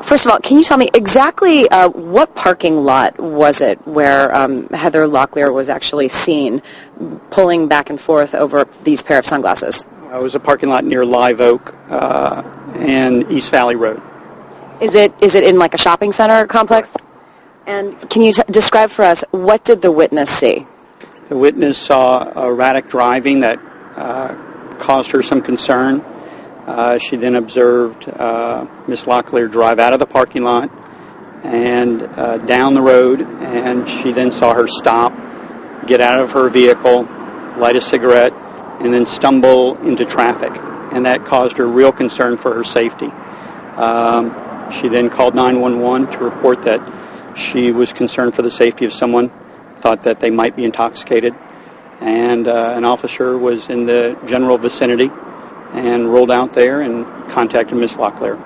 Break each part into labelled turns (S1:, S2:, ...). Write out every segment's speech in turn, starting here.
S1: First of all, can you tell me exactly what parking lot was it where Heather Locklear was actually seen pulling back and forth over these pair of sunglasses?
S2: It was a parking lot near Live Oak and East Valley Road.
S1: Is it in like a shopping center complex? And can you describe for us, what did the witness see?
S2: The witness saw erratic driving that caused her some concern. She then observed Miss Locklear drive out of the parking lot and down the road, and she then saw her stop, get out of her vehicle, light a cigarette, and then stumble into traffic. And that caused her real concern for her safety. She then called 911 to report that she was concerned for the safety of someone, thought that they might be intoxicated, and an officer was in the general vicinity and rolled out there and contacted Miss Locklear.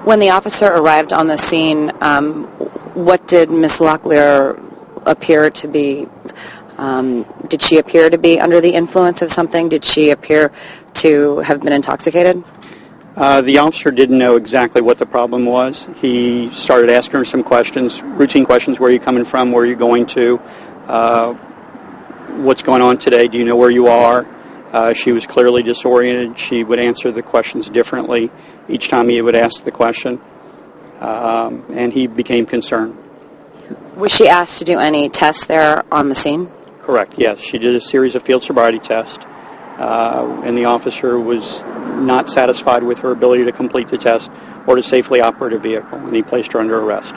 S1: When the officer arrived on the scene, what did Miss Locklear appear to be? Did she appear to be under the influence of something? Did she appear to have been intoxicated?
S2: The officer didn't know exactly what the problem was. He started asking her some questions, routine questions. Where are you coming from? Where are you going to? What's going on today? Do you know where you are? She was clearly disoriented. She would answer the questions differently each time he would ask the question, and he became concerned.
S1: Was she asked to do any tests there on the scene?
S2: Correct, yes. She did a series of field sobriety tests, and the officer was not satisfied with her ability to complete the test or to safely operate a vehicle, and he placed her under arrest.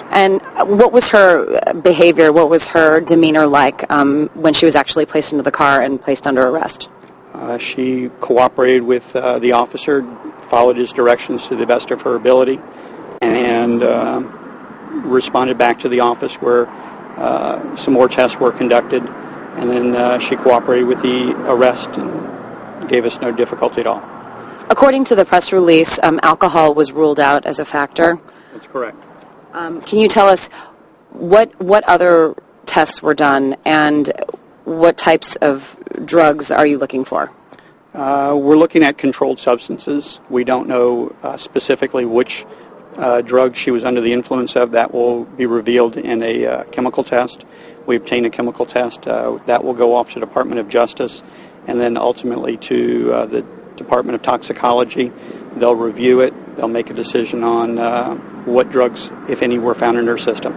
S1: And what was her behavior, what was her demeanor like when she was actually placed into the car and placed under arrest?
S2: She cooperated with the officer, followed his directions to the best of her ability, and responded back to the office where some more tests were conducted, and then she cooperated with the arrest and gave us no difficulty at all.
S1: According to the press release, alcohol was ruled out as a factor.
S2: That's correct.
S1: Can you tell us what other tests were done and what types of drugs are you looking for?
S2: We're looking at controlled substances. We don't know specifically which drug she was under the influence of. That will be revealed in a chemical test. We obtain a chemical test. That will go off to the Department of Justice and then ultimately to the Department of Toxicology. They'll review it. They'll make a decision on what drugs, if any, were found in her system.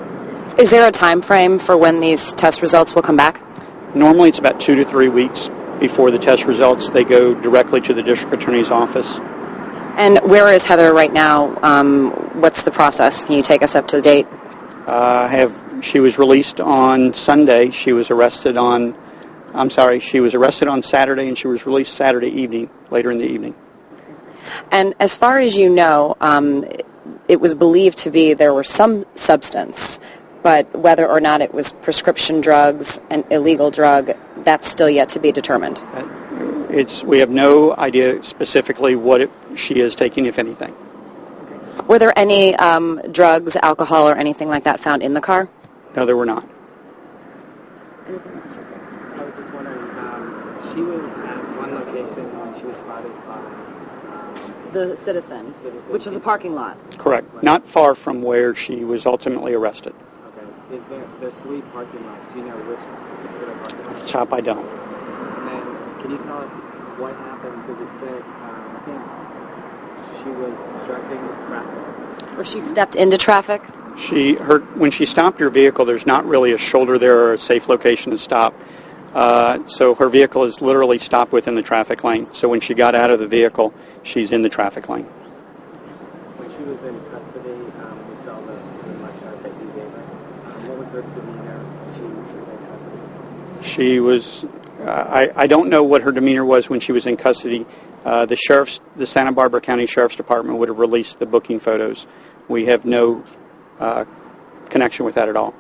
S1: Is there a time frame for when these test results will come back?
S2: Normally it's about 2 to 3 weeks before the test results. They go directly to the district attorney's office.
S1: And where is Heather right now? What's the process? Can you take us up to date?
S2: She was released on Sunday. She was arrested on Saturday, and she was released Saturday evening, later in the evening.
S1: And as far as you know, it was believed to be there were some substance, but whether or not it was prescription drugs, an illegal drug, that's still yet to be determined.
S2: We have no idea specifically what she is taking, if anything.
S1: Were there any drugs, alcohol, or anything like that found in the car?
S2: No, there were not.
S3: I was just wondering, she was at one location when she was spotted by
S1: the Citizen, which is a parking lot.
S2: Correct. Right. Not far from where she was ultimately arrested.
S3: Okay. There's 3 parking lots. Do you know which particular parking lot?
S2: Off the top, I don't.
S3: And then, can you tell us what happened? Because it said, I think she was obstructing traffic.
S1: Or she stepped into traffic?
S2: When she stopped her vehicle, there's not really a shoulder there or a safe location to stop. So her vehicle is literally stopped within the traffic lane. So when she got out of the vehicle, she's in the traffic lane.
S3: When she was in custody, we saw the mugshot that you gave her. What was her demeanor when she was in custody?
S2: She was, I don't know what her demeanor was when she was in custody. The Santa Barbara County Sheriff's Department would have released the booking photos. We have no connection with that at all.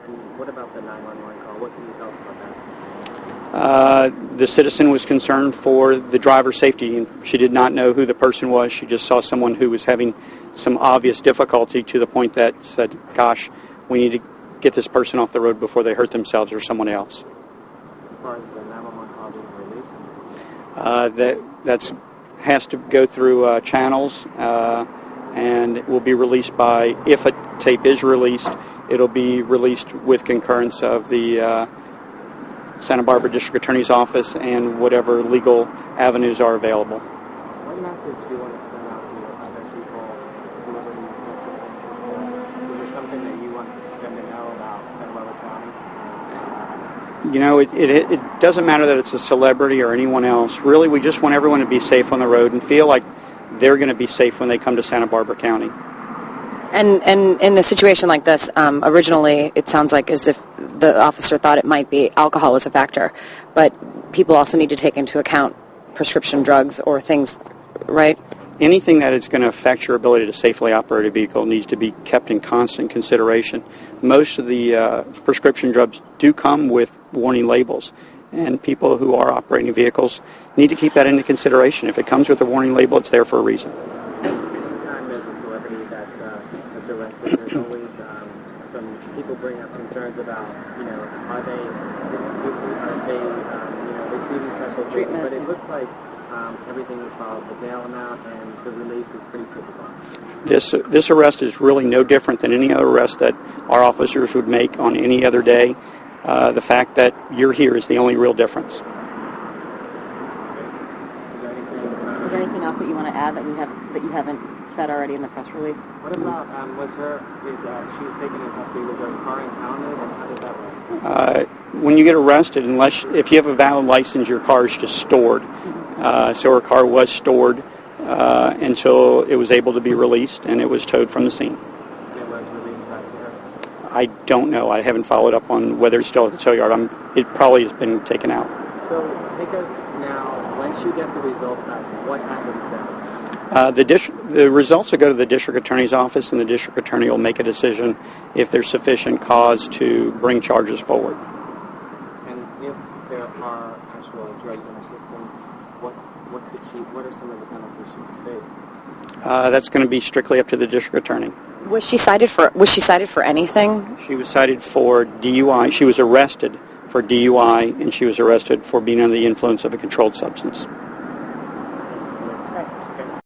S3: And what about the 911 call? What can you tell us about that?
S2: The citizen was concerned for the driver's safety. She did not know who the person was. She just saw someone who was having some obvious difficulty to the point that said, gosh, we need to get this person off the road before they hurt themselves or someone else.
S3: As far as the 911 call being released?
S2: That has to go through channels. and it will be released by, if a tape is released, it'll be released with concurrence of the Santa Barbara District Attorney's Office and whatever legal avenues are available.
S3: What message do you want to send out to other people who are living in this? Is there something that you want them to know about Santa Barbara County?
S2: You know, it doesn't matter that it's a celebrity or anyone else. Really, we just want everyone to be safe on the road and feel like they're going to be safe when they come to Santa Barbara County.
S1: And in a situation like this, originally it sounds like as if the officer thought it might be alcohol was a factor, but people also need to take into account prescription drugs or things, right?
S2: Anything that is going to affect your ability to safely operate a vehicle needs to be kept in constant consideration. Most of the prescription drugs do come with warning labels, and people who are operating vehicles need to keep that into consideration. If it comes with a warning label, it's there for a reason.
S3: Anytime there's a celebrity that's arrested, there's always some people bring up concerns about, are they receiving special treatment? But it looks like everything is followed the bail amount, and the release is pretty typical.
S2: This arrest is really no different than any other arrest that our officers would make on any other day. The fact that you're here is the only real difference.
S1: Is there anything else that you want to add that you haven't said already in the press release?
S3: What about she was taken in custody? Was her car impounded, and how did that work?
S2: When you get arrested, if you have a valid license, your car is just stored. So her car was stored until it was able to be released, and it was towed from the scene.
S3: It was released back to her?
S2: I don't know. I haven't followed up on whether it's still at the tow yard. It probably has been taken out.
S3: So take us now, once you get the results back, what happens then?
S2: The results will go to the district attorney's office, and the district attorney will make a decision if there's sufficient cause to bring charges forward.
S3: And if there are actual drugs in her system, what are some of the penalties she could face?
S2: That's going to be strictly up to the district attorney.
S1: Was she cited for anything?
S2: She was cited for DUI. She was arrested for DUI, and she was arrested for being under the influence of a controlled substance.